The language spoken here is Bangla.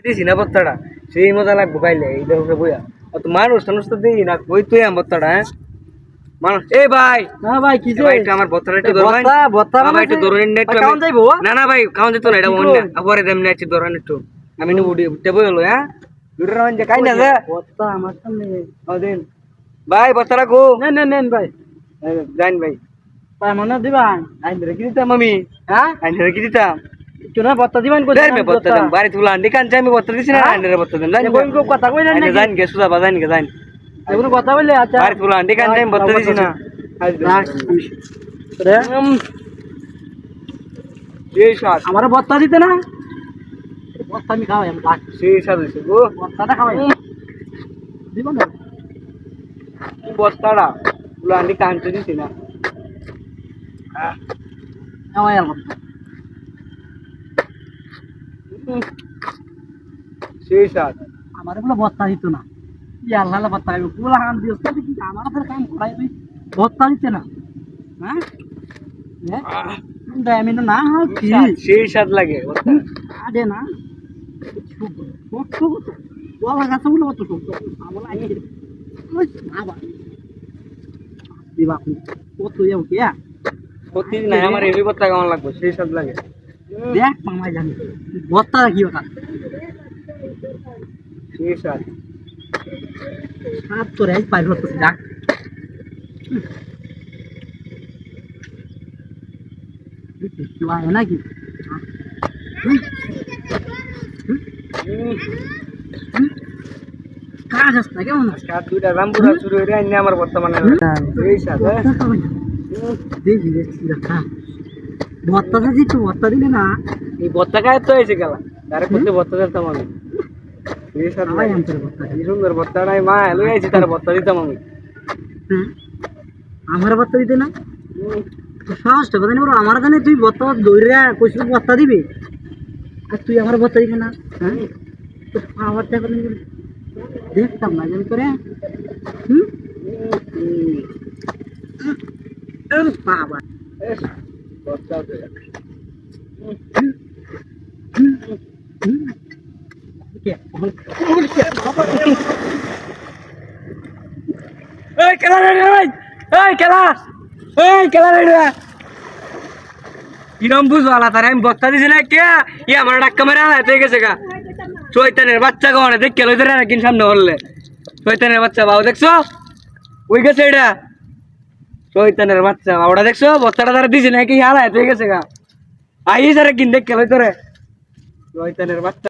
দিছি না বত্তাটা সেই মজা লাগবে পাইলে এইটা উপরে বইয়া তো মানুষ টানুষ তো দিই না ওই তুই আমার বত্তাটা হ্যাঁ মানুষ এ ভাই না ভাই কি যে ভাই একটু আমার বত্তাটা একটু ধরবেন ভাই একটু ধরে নিন একটু কাউন যাইবো না না ভাই কাউন যেত না এটা অন্য পরে দেমনি একটু ধরেন একটু আমি নি উঠতে বই হলো হ্যাঁ দুটো যে কাই না যে বত্তা আমার সামনে দিন ভাই বত্তাটা গো নেন নেন নেন ভাই জান ভাই ভাই মনে দিবান আইন ধরে কি দিতাম আমি হ্যাঁ আইন ধরে কি দিতাম একটু না বত্তা দিবান কই দেন মে বত্তা দেন বাড়ি তুলা আন্ডি কান আমি বত্তা দিছি না আইন ধরে বত্তা দেন জান কোন কো কথা কইলেন আইন নাকি জান গে সুদা বাজান গে জান এগুলো কথা বললে আচ্ছা বাড়ি তুলা আন্ডি কান আমি বত্তা দিছি না রে এই সাত আমারে বত্তা দিতে না বত্তা আমি খাওয়াই আমি ডাক সেই সাত হইছে গো বত্তাটা খাওয়াই দিব না কি বত্তাটা তুলা আন্ডি কানতে দিছি না খাওয়াই আর বত্তা সেই সাত আমারে বলে বত্তা দিত না ই আল্লাহ আল্লাহ বত্তা খাইব পুরা হান দিও তো কি আমার হাতের কাম করাই তুই বত্তা দিতে না হ্যাঁ আমি না হয় কি সেই সাত লাগে আরে না বলা গাছ বলে অত দিবা কত যাও কে প্রতিদিন আমার এমনি বত্তা কেমন লাগবে সেই সাত লাগে দেখ মামাই জানি বত্তা রাখি ওটা সেই সাত সাত তোর এই পাইল তো দেখ নাকি কাজ আসতে কেমন কাজ দুইটা রামপুরা শুরু হয়ে আইনি আমার বর্তমানে এই সাত দেখি দেখছি দেখা ভত্তাটা দিচ্ছ ভত্তা দিলে না এই বত্তা খায় তো এসে গেল তারে করতে বত্তা দিতাম আমি এই সাত সবাই আনতে ভত্তা কি সুন্দর বত্তা নাই মা এলো আইছি তার বত্তা দিতাম আমি আমার ভত্তা দিতে না সাহসটা কথা নেই আমার জানে তুই ভত্তা দৌড়া কইছিল ভত্তা দিবি আর তুই আমার ভত্তা দিবি না হ্যাঁ তো পাওয়ারটা কথা দেখতাম না জানি করে বাবা বত্তা এই খেলা রেডি ভাই এই খেলা রেডি কিরম বুঝওয়ালা তার আমি বত্তা দিছি না কে ই আমার ডাক্কা মেরে হাতে গেছে গা চৈতানের বাচ্চা গাওয়ানে দেখ কেলো ধরে রাখিন সামনে হলে চৈতানের বাচ্চা বাবু দেখছো ওই গেছে এটা চৈতানের বাচ্চা বাবুটা দেখছো বত্তাটা তারা দিছি না কি হারা হাতে গেছে গা আই সারা কিন দেখ কেলো ধরে চৈতানের বাচ্চা